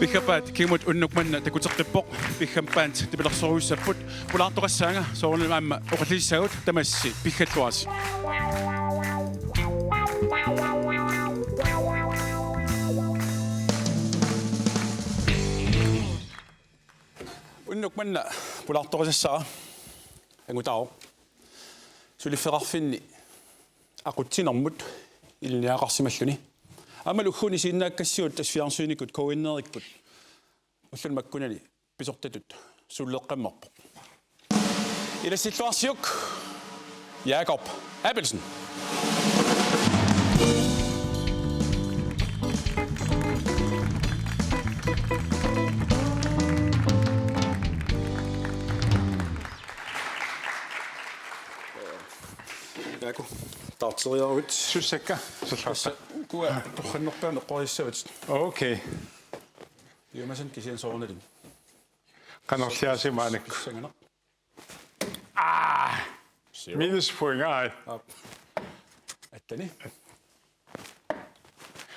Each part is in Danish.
Piggappaat kimut unnukmanna takuteqqipoq Piggappaat Nipilersortoqarluni pulaartoqarluni soornamaamma oqallissagut tamassi piggalluarsi unnukmanna pulaartoqarlissara angutao sulifferarfinni aqutsinermut ilniaqarsimalluni Amalukhuni siinnaakkassiut tasfiarsuunikut koinneerikkut ullan makkunani pisortatut sulleqqammerpo Ilasilluarsiuk Jakob Abelsen Jakob Tartseriarut Sussakka Kua torrannortaan eqqartuisarluni Okay. Jumasan kisian soornalin. Qanorliasimaanikku. Minuspoint ai. Attani.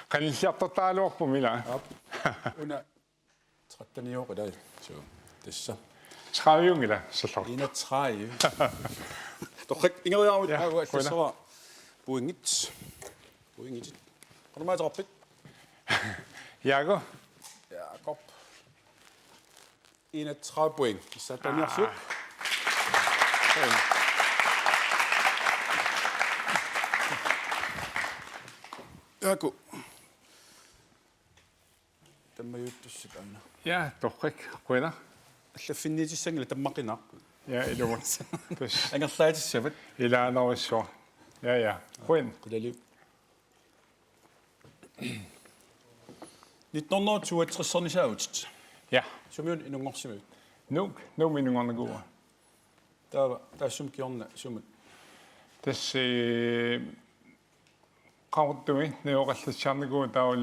Qanilliartortaaluarpu mila. Una 13 år i dag. Så tassa. Traajungila sallor. Ina traaju. Torrik ingeriarut aua puingit. Normaalt rappit. Jakob. Jakob. 31 point. Så den er suk. Jakob. Den må jo tussitana. Ja, torrik. Quina. Allafinnitisangila tammaqina. Ja, ilumut. Tus. Angerlaatissavut. Ilaanersunik. Ja. Quin. Qudali. 1962 saavutsit. Ja. Sumiun inungorsimut. Nu minungarnagua. Taa sumkiorna sumut. Tas qaurtumi neoqallatsarnagua taawil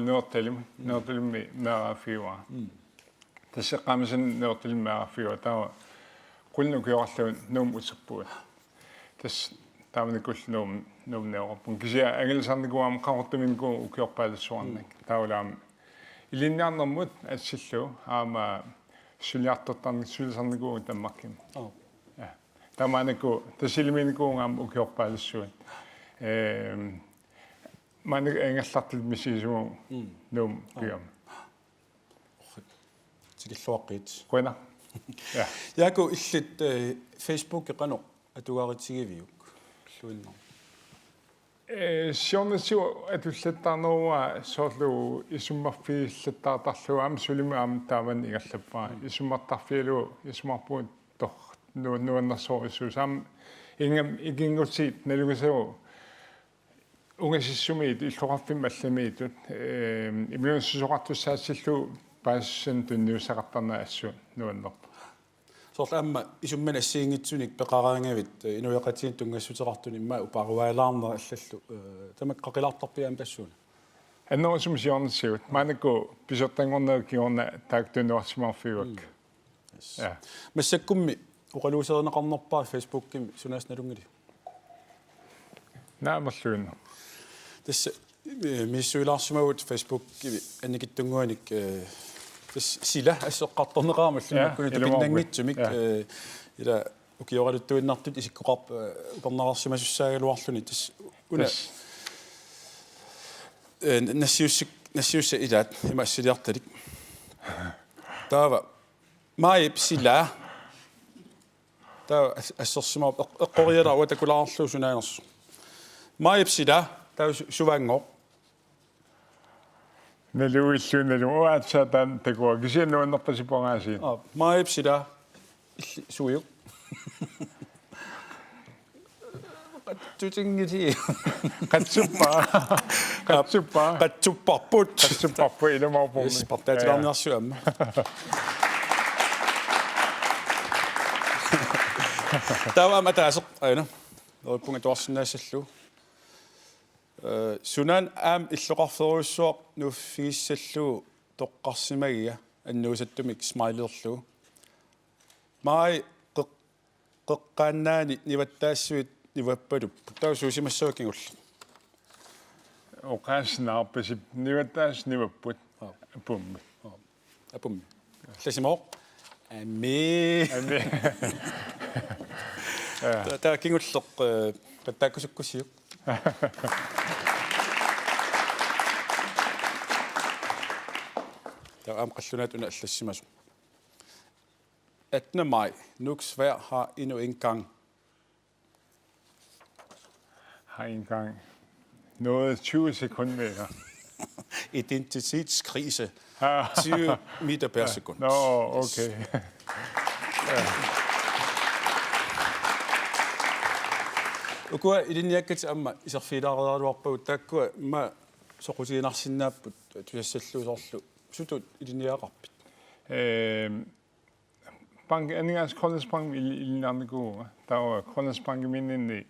neortalimmi meerafiua. Tas qaamasan neortalimmi meerafiua taawa qulnukiorallu nuum utsappuat. Tas taamnikul nuum neorpun kisia angelsarniguam qaurtumingu ukiorpaalassuarnak taawlaam ilinniarnermut atsillu aama suliartortarnik sulisarnigugu tammarkim. Ja. Taamaaniku tasilimiinikuungaam ukiorpaalassuat. Maanik angerlartil misiisumu nuum kiam. Tikilluaqqit. Quina. Ja. Jakob illit Facebook qano atugaaritigiviuk. Luinno. Sjónasiu atullattarnerua soorlu isummarfiillattaartarluaam sulimaam taavan igallappa isummartarfialu isumarpuut nuannersusunillu ingam ikingutsiit nalugasau ungasissumiit illuqarfim allamiitut imluunsusoqartussaasillu paassan tunniusaqartarna assuun nuannerpa Sortaamma isummana assiingitsunik peqaraangavit inuiaqatiin tungassuteqartuni imma uparuaalaarner allallu tamaqqaqilaartarpiaam tassuuna. Annorsum sjónasiut maanikku pisortangornerkiorna taaktunuarsimarfiuak. Ja. Massakkummi uqaluuserneqarnerpaa Facebookim sunaasnalungili. Naamerluunna. Tassa missuilaarsumavut Facebookivi annikittunguanik sila asseqqartorneqaamallumakkuni tapinnanngitsumik ila ukioqaluttuinnartut isikkoqarp upernerarsimasussaagaluarluni tass una nassiussa ilaat imassiliartalik taava maip sila taava assersima eqqorialaa takulaarlu sunaanersu maip sila taava suvangoq Naluilluunalu uaatsaatan takua kisiannuannerpasipongaasiin. Maipsida suiuk. Qatsutiнгити. Qatsupparput ilamaarpormi. Spartaatilarnersuamma. Taavaama taaseq aina. Orpunga tuarsinnaassallu. Sunan illuqarferuissuaq nuffigissalluu toqqarsimagia annuusattumik smailerlu mai qeqqaannaani nivattaassuit nivappalup tausuusimassuakingulla oqaasnaarpasip nivattaas nivapput pummi apum llasimor ammi ta kingulleq pattaakkusukkussiuk der am qallunat una allassimasu 18. maj nuks vejr har endnu en gang noget 20 sekundmeter. Identitetskrise 20 meter per sekund. Nå, okay. Ukua idin yakkat amma isarfiilaariaruarpu takkua ma soqutiinarsinnaaput tuassalluusorlu sutut idiniaqarpit bank endingas Kollesbank ilinaarniku tawa Kollesbank minninni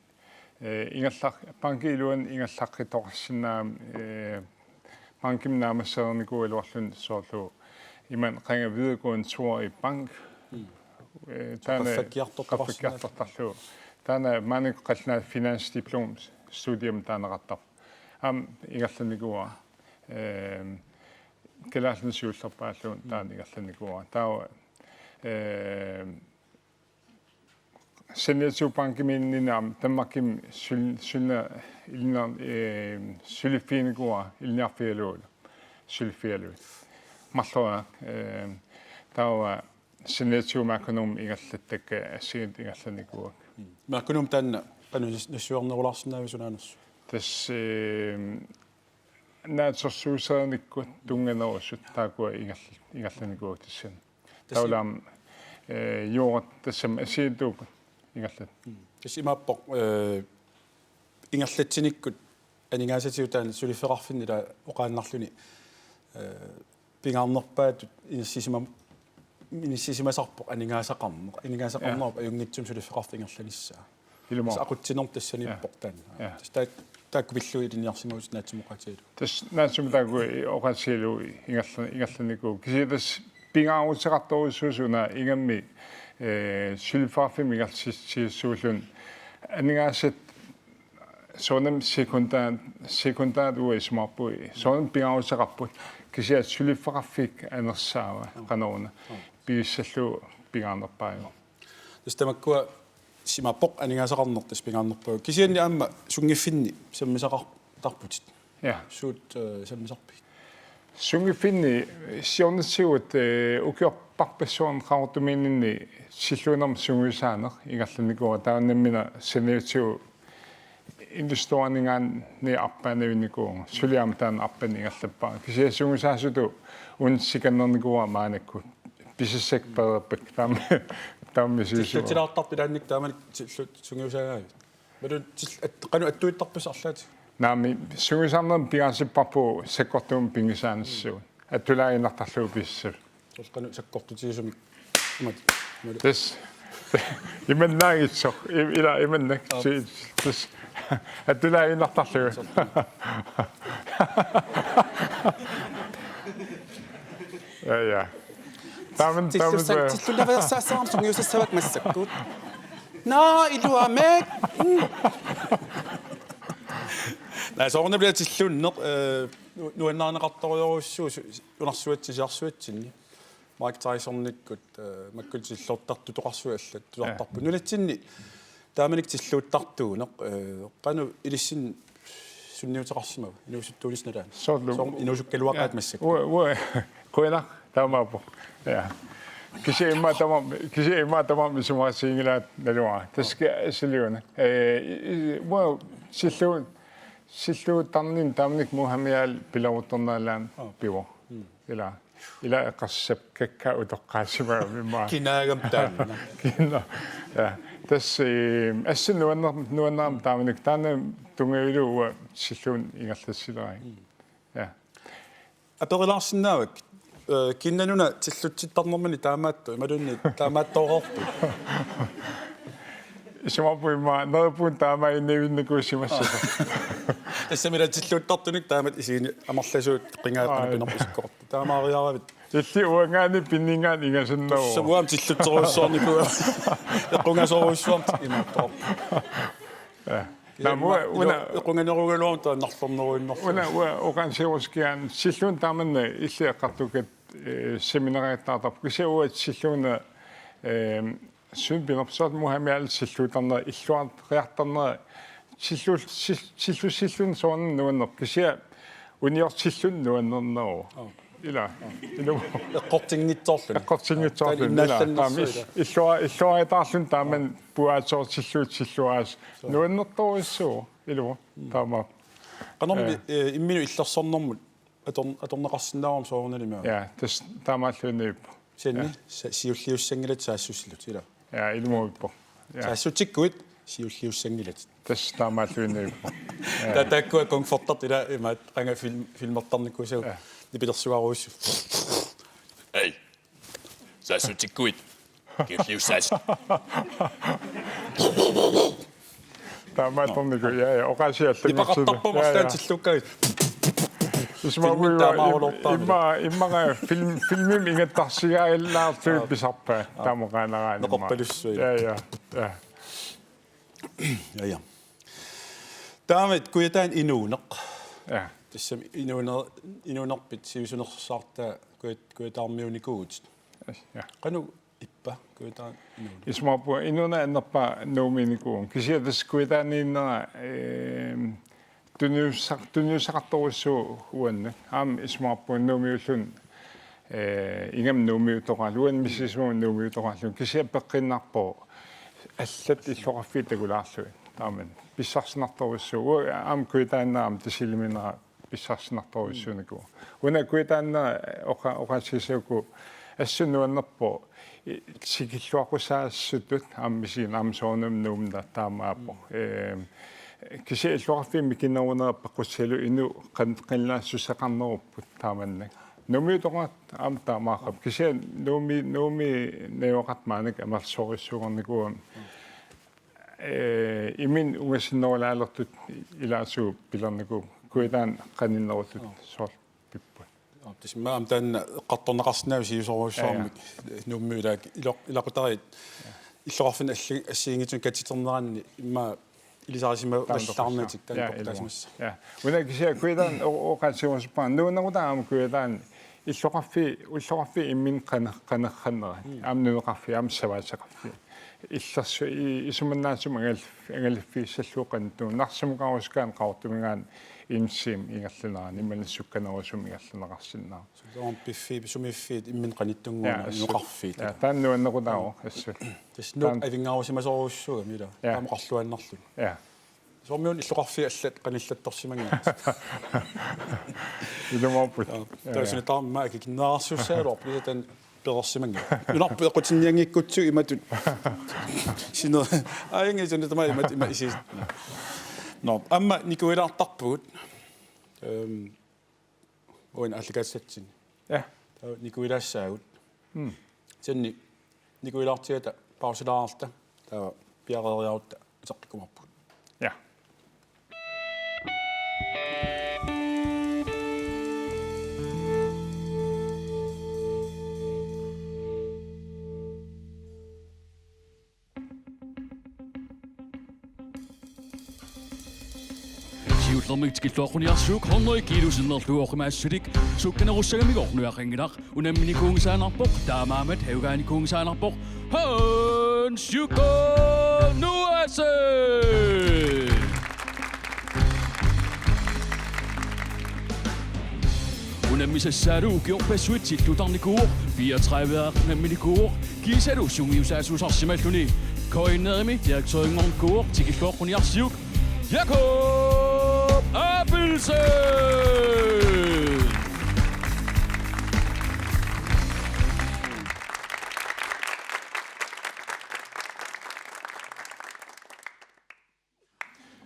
ingallaq bankiluan ingallaqqitoqarsinnaam bankim naamassarniku iluarlun soorlu iman qanga videregående tur i bank qaffakkiartortarlu tana manik qallna finansdiplom studium taanaqartar am ingallannikuwa kelaallusiullerpaalluun taan ingallannikuwa tawa Senetsu bankiminninam tammakim sulna ilna sulfiinikuwa ilniarfialuul sulfialuut marlua tawa senetsu makunum ingallattakka assiit ingallannikuwa makunum tanna qanussuarnerulaarsinnaavisunaaners tas naatsorsuusaanikku tunganerusut taakua ingallannikuwa tassan taulam juurat tassam assiituuk ingallat tasimappoq ingallatsinikkut aningaasatiutaan sulifferarfinnila oqaannarluni pingaarnerpaatut inissimasarpoq aningaasaqarmoq aningaasaqarnerpa ajungitsum sulifferarfi ingerlanissaa aqutsinerp tassanippoq taanna taakkubillu iliniarsimuus naatsumoqatilu tas naatsumtaaku oqatsilu ingallaniku kisitas pingaarutseqartoruussuusuna ingammi sulfarfi migartissisuullun aningaasat soonam sekundaat uismarpui soonam pingaarutseqarput kisiat suliffarfik anersaava qanoruna piissallu pingaarnerpaaju tastamakkua simappoq aningaasaqarnertas pingaarnerpaa kisianni aamma sungiffinni sammisaqartarputit suut sammisarpi sungifinni siornatsigut ukiorparpassuarn qaortumiinni silluunarm sunguisaaner ingallannikuwa taannammina seneetiu industoaningaan ni appaanavinnikuunga suliam taan appan ingallappaa kisia sunguisaasutu unsikannernikuwa maanakku pisissek perpek tammi siisu tillartarpilaannik taamanik sunguisaaгаавит madun qanu attuittarpusarlaati naami sunguisaarnerm pingaasipparpu sakkortuum pingisaanassuun attulaaginartarluu pissal qanu sakkortutiisumik tas imannaagitsoq ila imannak tas attulaaginartarluu ja tamen tillunaversaassaarm sungiusassavak massakkuut naa iluamek soorna bliver tillunner nuannerneqartoriorussuus unarsuatsisiarsuatsinni Mike Tysonnikkut makkultillortartutoqarsuallat tulartarpu nulatsinni taamanik tilluuttartuuneq qanu ilissin sunniuteqarsimagu inuusuttuulisnalaan soorm inuusukkaluaqaat massak qoyna taamaapo ja kisi imma tamam misumaasiingilaat nalua taska asiliuna wow silluuttarnin taamnik muhamial pilawuttornaalaan pivo ila eqqarsap kakka utoqqaasimaa mimma kinaagam taanna kinna ja tas assin nuannaam taamnik taanna tungavilu silluun ingallassilerai ja aperilaarsinnaavak kinnanuna tillutsittarnermani taamaattu imalunni taamaattoororpu isumappuimma nerpuun taama innevinnikuussimassasa tassamila tilluuttartunik taamat isiini amarlasuut qingaaqana pinerpusikkortu taamaariaravit illi uangaani pinningaan ingasannaru samuam tillutseruussuarnikua eqqungasoruussuart imaattor una eqqunganerugaluam taannarlorneruinnerlu una oqansiruskiaan silluun taamanna illi eqqartukat seminaariittaartarp kisiuatsilluna sunpinopsort muhamial silluutarnera illuarriartarnera sillusillun soorn nuanner kisia uniortillun nuannerneru ila inu eqqartuisarluni ila illuaritarlun taaman puaatortilluutsilluaas nuannertoruissuu ilu taama qanormi imminu illersornermut atorneqarsinnarum soornalima ja tas taamaalluuniippa senni siulliussangilat saassussillut ila ja ilmuippa saassutikkuit siulliussangilat tas taamaalluuniippa taakku komfortat ila imaat qanga filmertarnikkuusau Nipilersuaruussu ei saassutikkuit kiulliussaas taamaatorniku ja oqasiallu ipaqartarpumарлаатиллуккагит иммага фильмим ингаттарсигаиллаартуи писарпа таамоqaanaraani неқарпалуссуи я таамат куятаан инуунеқ я тассам инуунерпит сивисунерсаартаа куятаармиуникуут я кану иппа куятаан инуун исмапу инуна аннерпа нууминикуун кисиатас куятаанииннера тунниуссақарторуссуу уанна аам исмарпу нуумиуллун ингам нуумиутоқалуан миссисму нуумиутоқаллун кисиаппеққиннарпо аллат иллоқарфи такулаарлуи тааман писсарсинарторуссуу аам куитааннаам тасилиминера писсарсинарторуссуунику уна куитаанна оқасисауку ассуннуаннерпо сикиллуақусаассутут ааммисин аамсоонум нуумда таамаапо кися иллуарфимми киннерунераппаққуссалу ину қаннаассусақарнеруппут тааманнак нумиутоқат аам таамаақап кися нуми неоқатмаанак амарсориссугорникуун имин унгасиннерулаалертут илаасуу пилернику куитаан қаниннерутут соор пиппут тисмаам таан эққарторнеқарсинаа сиусоруссаарми нуммиулаак илақутарит иллоқарфин ассиингитун катитернераанни имма илисарисима маллаарнатик таанпортаасмасса я уна кися куитаан оqatsiuuspaan нуунерутаам куитаан иллоқарфи иммин қанерханнера аамнуеқарфи аамсаваасақарфи иллерсу исуманнаасум ангалффииссаллуоқан нарсумуқарускаан қаортумигаан имсим ингерлунерани иммалиссукканерусум ингерлунеқарсиннаа соом пиффи сумиффит иммин қаниттунгуна нуқарфит тааннуаннерутао ассут таснук авингаавусимасоруссуга мила таамоқарлуаннарлу я сомиун иллоқарфи аллат қаниллатторсимангиит илумааппут таасуни таамма акикиннаарсуссаалуар плитан перерсиманги юнарпе қутинниангиккутсу иматут сино аингисуни тама имат има исис но амма никуилаартарпуут оин аллакаатсатсин я таа никуилаассаагут сенни никуилаартиата паусилаарта таа пиарериарутта исаққикумарпут я Lammitkilluaquniarsuuk hornoi kiilusinnerlu oqimaannersunik sukkanerussagami ornuaqanginar unamminikuungisaanarpoq taamaamat haugaanikuungisaanarpoq Hans Jukku nuase unammissassaaluuki orpassuit sillutarnikuur 34 unamminikuur kiisalu sungiusaasuusarsimalluni koinnerimi direktøringornkuur tikilluaquniarsuuk Jakob Appelsen!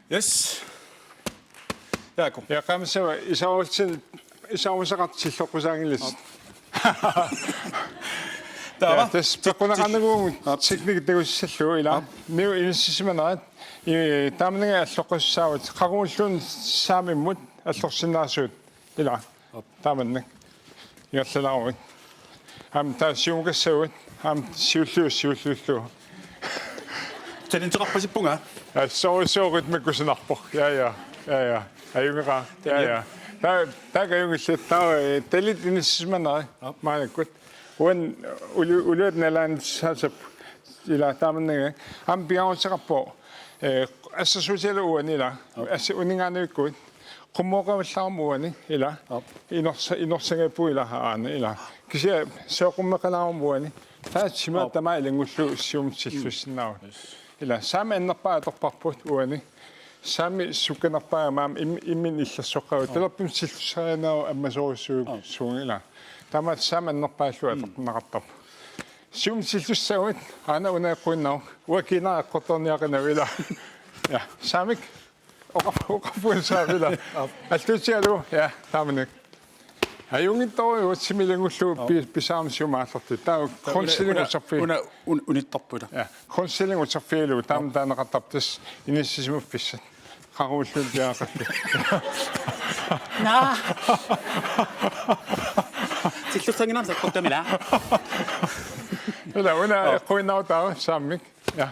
Yes. Jakob. Ja kamsawa isaussaqartilloqusaangillas. Tava. Tas pequnaqarnaguun teknik tagussalluu ila niu inissisimaneraat таамнага аллоққуссаават қарууллун саамиммут аллорсиннаасуут ила тааманнак иерлалааруит ам таасиумгассауат ам сиуллуу талинтеқарпасиппунга соорит маккусинарпор я аюнгера я der kan jo ikke der det lidt inisismanai meget godt. When ulyt nelan så ila tamne am biansera på altså sociale uanila altså uningane godt. Kommer sammen eller inosenge på eller hane eller kise så kommer kalamuani ta chima tama lenguslu sium silfusnau eller sammen nappa toppapot uani sami sukanappa mam imin illassoqa telapim silfusana ammasorusuuk suungila tama sammen nappa suatnaqattap sium silfussauit ana una qunnau wakina qotorniaqinavila ja samik oqapunsavila altusialu ja tamnik ajungit toi otsimilengullu pisaamsiumaallertu taa konsilingutsarfi unittarputa ja konsilingutsarfiilu tam taanaqatartas inissisimuffiссat qaruulluutiaqallu na tillusanginam saqquttamila ila una quinautaa sammik ja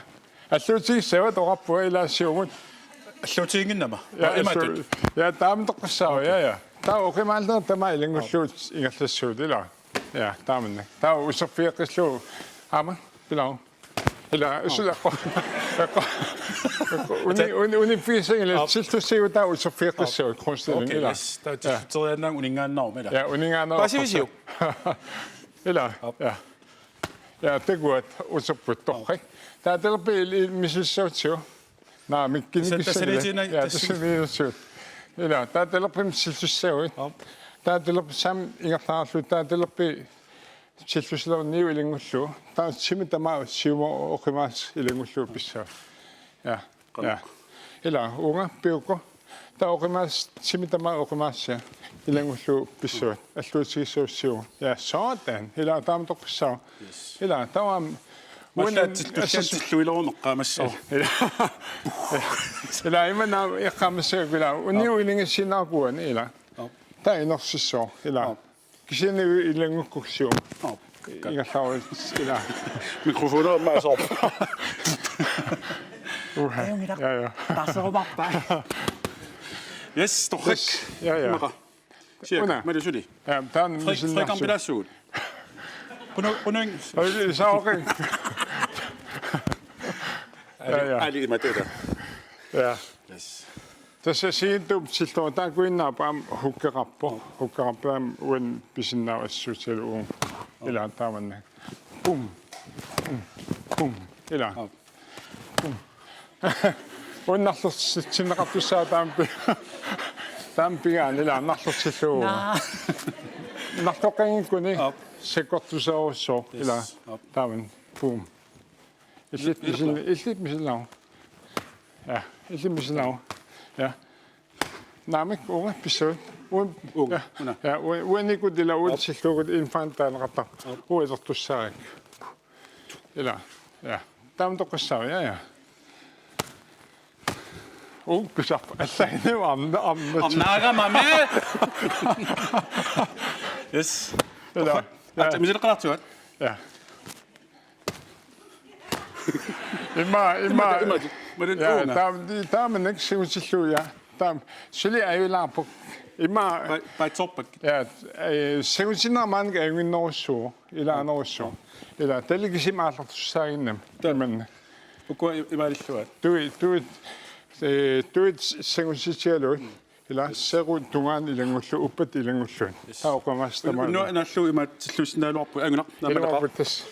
alluutigissavat oqarpua ilaassiumut allutiinginnama ja taamtoqqassaawa ja taa oqimaannersusunillu tama ilangulluut ingallassuut ila ja taamanna taa userfiiqqillu ama pilau ila usulaqqa uni fiisangila siltussiu taa userfiiqqissuut konstiling ila taa teriannang uningaannarmila ja uningaannor pasivisiu ila ja teguat userput torrik taa telpi misilsautsiu naa mikkinikissagila ja tasiliisuut ila taa telpim siltussauit taa telp sam ingartaarlu taa telpi siltuslarniu ilingullu taa simitama siumo oqimaas ilingullu pissaa ja ila unga piuko taa oqimaas simitama oqimaassia ilingullu pissuut alluutigissuussiu ja sootan ila taamtoqqissau ila taam Tilluilerumeqqaamassor ila imana iqqaamassagula uniuilingissinaakuan ila taa inersissoo ila kisini ilangukkuksiu ingallaawit ila mikrofoner maasor ja passerumappa yes torrik ja siak malusuli ja taan misilnarsuut Punung saoqi ali mateta ja yes tässä siintum silto taa kuinnaapam hukkerappaam uen pisinnaavassuutialuun ila taamanne pum ila pum unnarlursinneqartussaa taampigaan ila narlurtilluu nartoqangikkuni sekortusarussoo ila taaman pum illit misillau ja illit misillau ja namik unga pissuut ja uanikudila uutsilluugut infantaanaqatta uitertussaarik ila ja taamtoqqissaa ja kusarpa allainu amnaaqamame yes ila misilqalartuat ja imma taamannak siutillu ja taam suli ayulaarpuk imma paitsorpak ja siutinnermaanka ayunginnerussuu ilaanerussuu ila talikisimaаллартуссаагиннам таманна ukua imalilluat tuit siunsitialuut ila seru tungaan ilangullu uppat ilangulluun taoqamastama nallu imat tillusnaaluarpu angunaq namalapas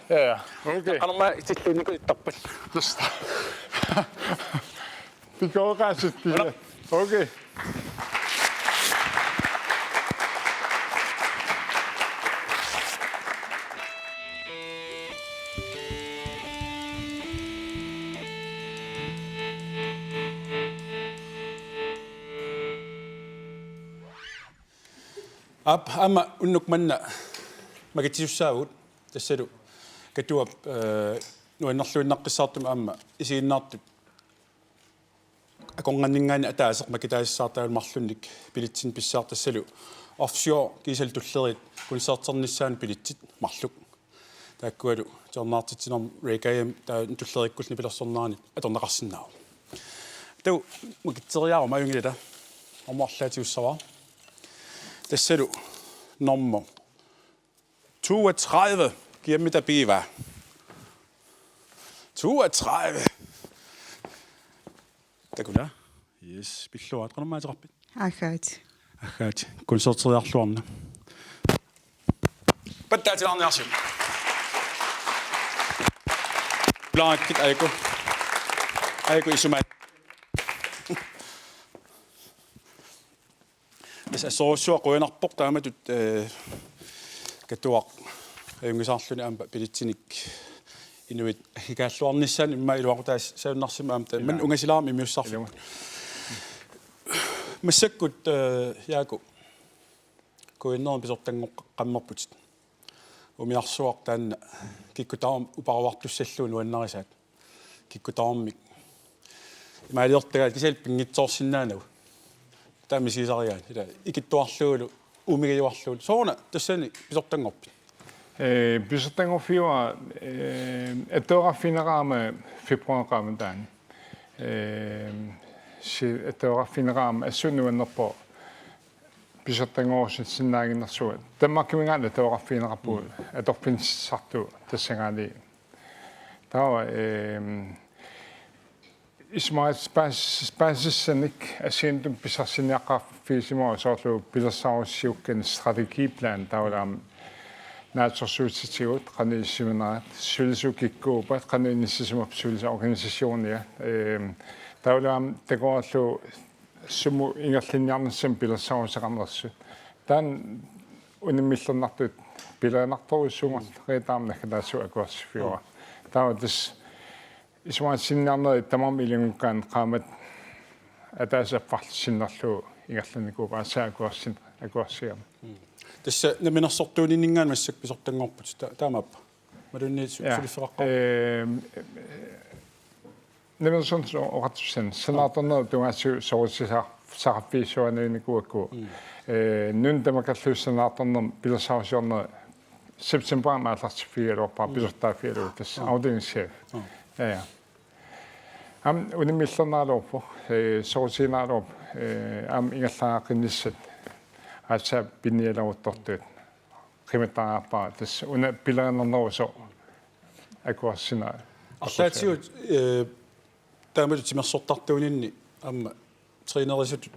ja okay anama tilluuniku ittappal just pikoqaasit okay ama unnukmanna magatiussaagut tassalu katuap nuannerluinnaqqissaartum amma isiinnaartup akonganningaani ataaseq makitaassaartaal marlunnik pilitsin pissaartassalu offshore kiisal tullerit kunsaarternissaan pilitsit marluk taakkualu ternaartitinerm rekayam taa tullerikkus Nipilersornaanit atornaqarsinnaau tau makitseriaarum ajungilata omorlaatiussavaa Det ser du. Nummer 32. Giv mig der biva. 32. Det kunne da. Yes, billu at qanuma ajrappit. Akkaat. Konserteriarluarna. Pattaatilarniarsi. Blaakit aiku isumat. Hvis soorsuaq quinarpoq taamatut katuaq ayungisarluni aamba pilittinik inuit hikaalluarnissan imma iluaqutaas saunnarsima aamta man ungasilaarmi miussarlu massakkut yaaku kuinnerun pisortangoq qammerput umiarsuaq taanna kikkutaarm uparavartussalluun nuannarisaat kikkutaarmik maaliortagaa kisal pingitsoorsinnaanagu taamisiisariaan ila ikittuarluulu umigiuarluulu soorna tassani pisortangorpit pisortangorfiua ettooraffineraama februarraama taani ettooraffineraama assunuannerpo pisortangorsit sinnaaginnersuat tammakkimingaana ettooraffinerappu atorpinsartu tassangaali tawa Ismaitspäisissänik asiantum pisarsinniaqqarfiisimo soorlu pilersaarussiukkan strategiplan taulam naatsorsuutsitigut qaniissiminaat sulisukikkuupat qaniinissisimup sulisa organisasjonia taulam takorallu sumu ingerlinniarnassam pilersaaruseqarnersut taan unimillernertut pileernartorussumart reetaarnakkalaasu akuarsfiura tautas Ismaitsinniarneri tamamilingukkaan qaamat ataasapparlissinnerlu ingerlanikuupa asaakuarsin akuarsiama tässä naminersortuuninningaan massak pisortangorput taamappa malunniit sulifferaqqa naminersortu oqatussan sanaatorneru tungaassu sorutsisarfiisuanuinikuakku nun tamakalluussanaatorner pilersaarusiorner september maallartifiiluorpaa pisortaafiilu tassa audienchef ja am unimillernaaloorpo sorusinaalorp am ingerlaaqinissat atsa pinnialauttortuut qimattaraarpaa tass una pileernerneruso akuarsina арлаатигут таамалу тимерсортартууninni амма тринерисут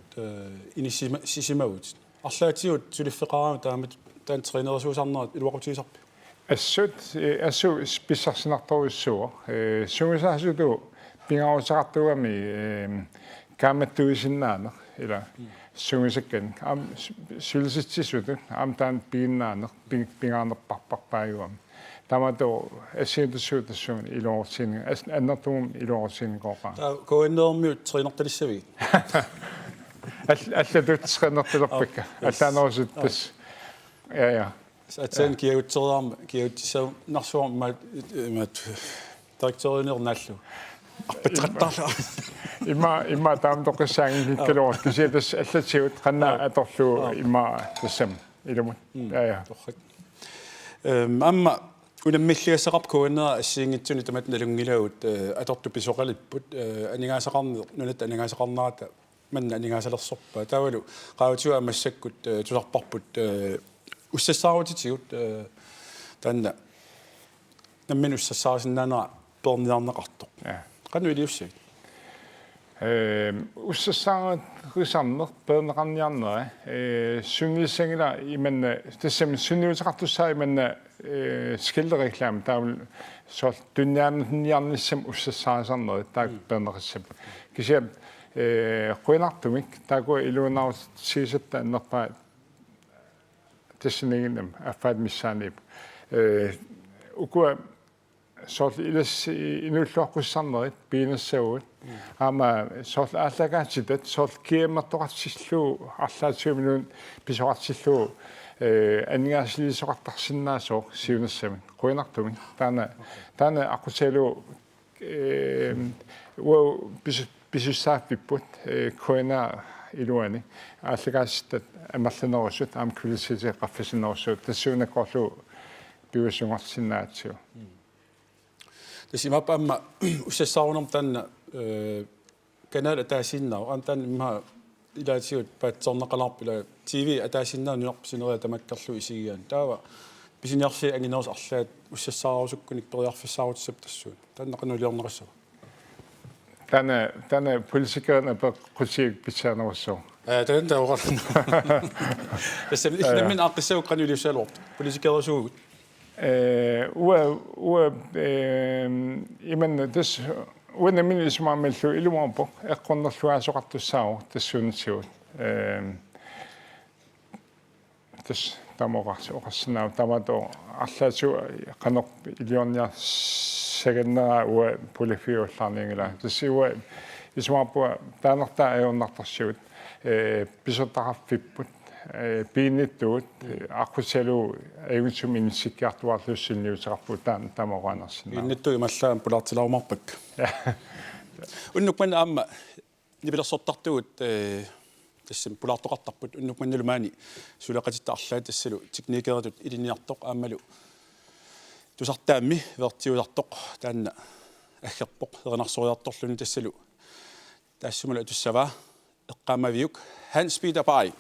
инисисимагут арлаатигут сулиффеқараама таамат таан тринерисуусарнерат илуақутигисарпи assut spissarsinartoruissuo sungisaassutu pingausaqartuami kaammattuisinnaane ila sungisakkan am sulisitsisutu am taan piinnaaner pingaarnerparparpaajuam tamato assiintussuutassuun iluorsin annertuum iluorsinqoqa koinnermiut trinertalissavi allatut trinertilerpakka allaanerusuttas ja Atsen kiutteriarma kiutissau narsuarma direktørinernallu arpatrattarla imma taamtoqissaangin kikkaluor kisiatas allatigut qanna atorlu imma tassam ilumun ja amma unammillaasaqarp kuinera assiingitsuni tamat nalungilagut atortu pisoqalipput aningaasaqarner nunat aningaasaqarnaata manna aningaasalerssorpa taavalu qautiua amassakkut tularparput ussassaarutitigut taanna nammin ussassaarisinnaanera perniarneqartoq qanu iliussag ussassaarusarner perneqarniarnera sunnisangila imanna tassam sunniuteqartussaa imanna skildereklaam taavul soort tunniarnissam ussassaarisarneri taak perneqissap kisiat quinartumik taakua iluunaarut siisat annerpaa tassininginem affaat missaanip ukua sort ilas inulluaqqussarnerit piinassagut ama sort aallakaatitat sort kiamertoqarsillu arlaatiuminuun pisoqarsillu annigaasiliisoqartarsinnaasoq siunassamin quinartumik taana aqutaalu pisussaappipput quina iluani aallakaatittat амерланерусут аам квилисити qaffasinerussuut tassuunakkorlu piusungarsinnaatsu тассимапа амма уссассаарунерм таанна канаала таасиннаа ам таан имма илаатигут TV атаасиннаануарписинерия тамаккарлу исигиан таава писинерси ангинерс арлаат уссассаарусуккуник периарфиссаарутсап тассуут тааннақанулиорнерассава тана политикерна пеккусиик писаанеруссоо таан таорална тассам исламин аққиссауққанулиуссаалуарт политикерсуугут именно тас уанамин исмаамиллу илумарпо эққорнерлуаасоқартуссаау тассуунсиут тас тамоқарсу оқассинаа тамато арлаасу қанеқ илиорниар сагеннера уа полифиуллаарнингила тассиуа исмааппуа таанертаа аюннартарсуут писотараффиппут пиинниттуут аққусалу аюгсум инсиккиартуарлуссинниусеқарпут таан тамоқаанерсинаа инниттуи маллаан пулаартилаумарпак уннукман аама Nipilersortoqartugut тассам пулаартоқартарпут уннукманнулумаани сулеқатитта арлаа тассалу техникеэртут илиниартоқ аамалу тусартаамми вертиулартоқ таанна аггерпоқ ернарсориарторлуни тассалу таассумала туссава эққаамавиук Hans Piggappaat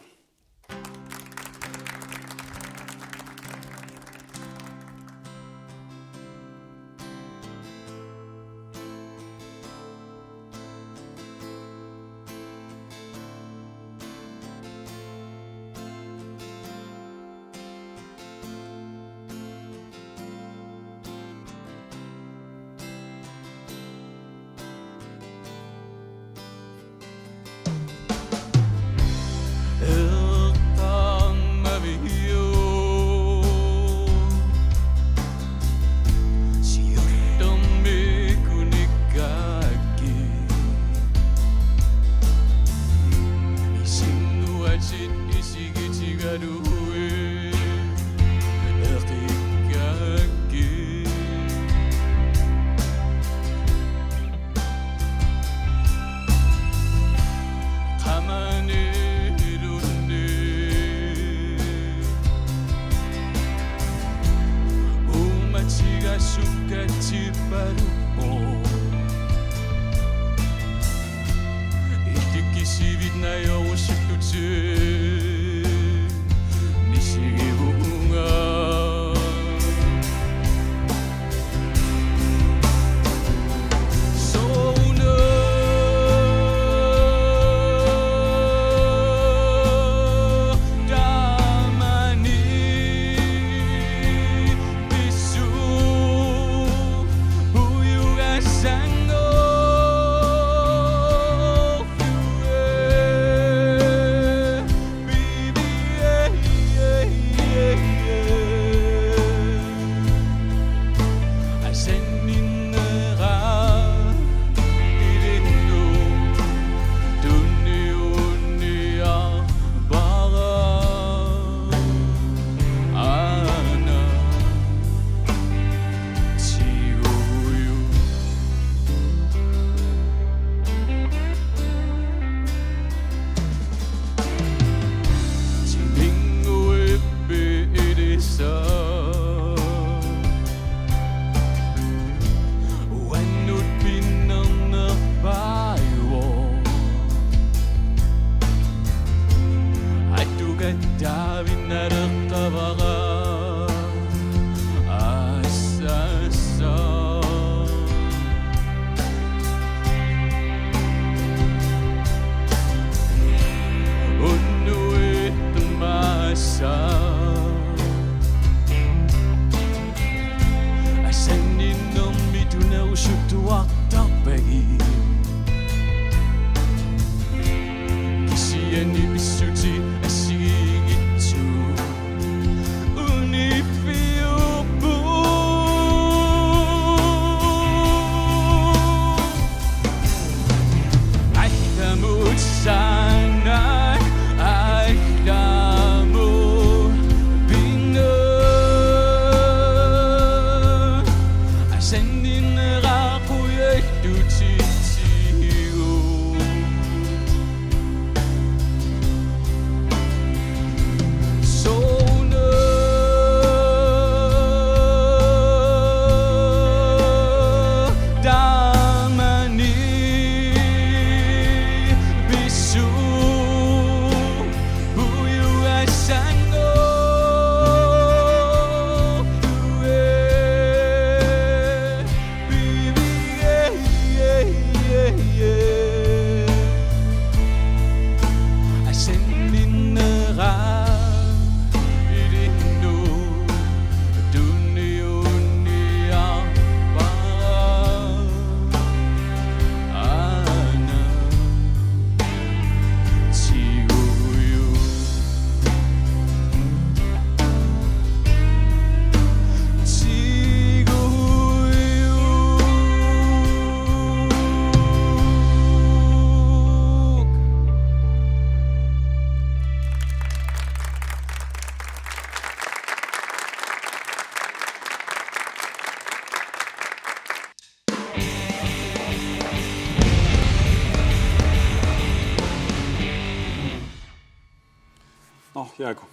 Kiaku.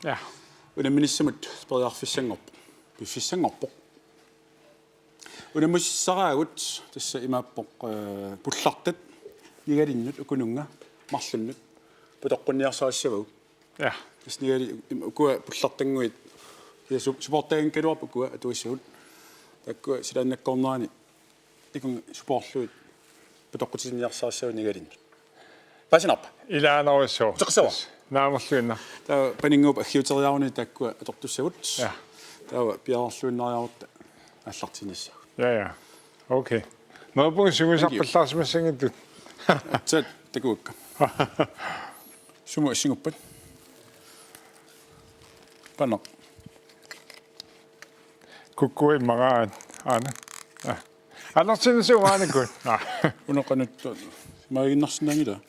Ja. Unaministamut speriarfissangorpu. Piffissangorpu. Unamussaraagut tassa imaappoq pullartat nigalinnut ukununga marlunut putoqqunniarsaassavug. Ja. Tassa nigali ukua pullartanguit ja supportaagin kaluarpu ukua atuissuut. Takkua silaannakkornaani ikun supportluut putoqqutisinniarsaassavug nigalinnut. Pasinarpa. Ilaanersunik. Teqsawa. Naamorluunna. Taa paninguup aggiuteriaruni takkua atortussagut. Ja. Taa piararluunnaariarutta аллартинissa. Ja. Okay. Nopun sumisarpallaarsimassangitut. Tsa takuukka. Sumu singuppat. Panna. Kukkui maraat aana. Ja. Allartinisuumaanakut. Unoqanut maaginnarsinnaangila.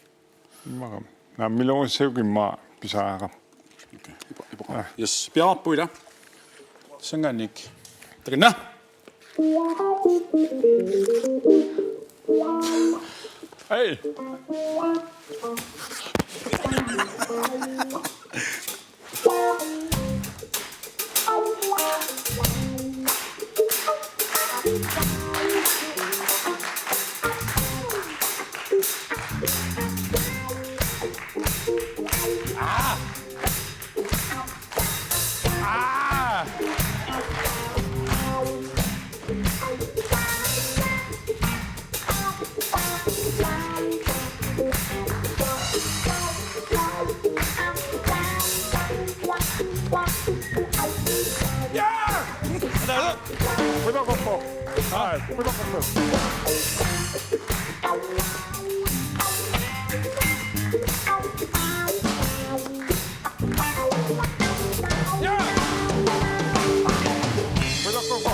Maram. Na milloin seukimmaa pisaara. Okay. Yes, piarappuila. Sangannik. Takinna. Hey. Putoqqoppo. Ai, putoqqoppo. Ja. Putoqqoppo.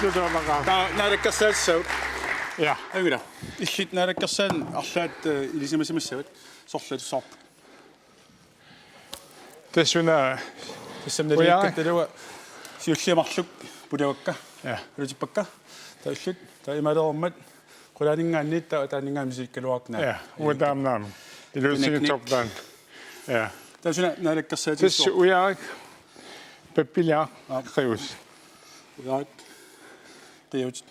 Appetijs. Naalakkarsaatsaut. Ja. Angula. Illit naalakkarsaan arlaat ilisimassimassavut sorlatussaarp. Tassuna Tassamnaliikkatalua siulliamarluk pulagakka. Ja. Ulutipakka. Taillut taimalerummat qulaaningaanniit taaningaamisiikkaluarkna. Ja. Udaamnaam. Ilusigitsortaan. Ja. Tasuna naalakkarsaatsaut. Tassu ujaak. Peppilia. Krius. Ujaak. Tiut.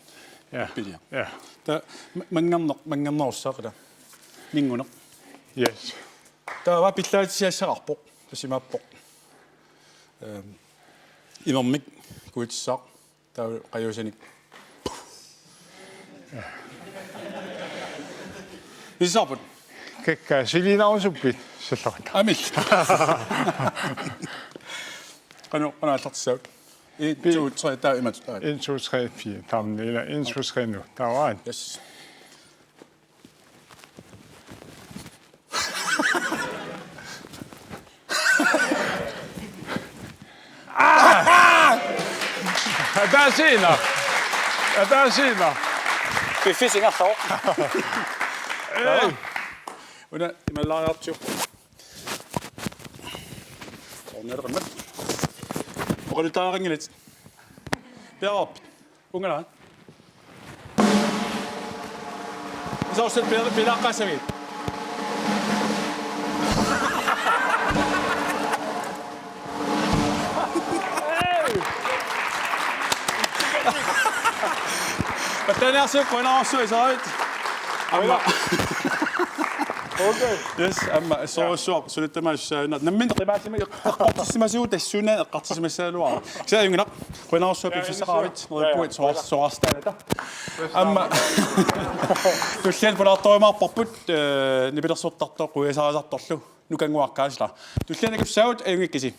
Ja. Pilia. Ja. Ta mangannerussaaqala. Minguneq. Yes. Taava pillaatissiassaqarpoq. Tasimappoq. Imermik kuitsaaq. Tau qajuusanik. Isaput. Kekka silinausuppi sellaqta. Amil. Qanu allartissaut. 1 2 3 taa imat. 1 2 3 4 tamne ila 1 2 3 nu. Tawaan. Yes. Hada siinä. Fishing after. Una imalaartu. Onnermat. Oqulutaaringilit. Perop. Ungalaan. Isauset pilaqasavit. Pinnguaatersortarluni. Amma. Okay. Yes, amma so sulittamassa nammin qibaatimi eqqartuisarluni tassuna eqqartuisarluni. Saayungina pinnguaatersortarluni fissaqaavit nerippuit soarstaanata. Amma tullian pulaartoqarluni Nipilersortoqarluni quyasaasartorlu nukanguaqqaasla. Tullianakipsaut ayungikkisi.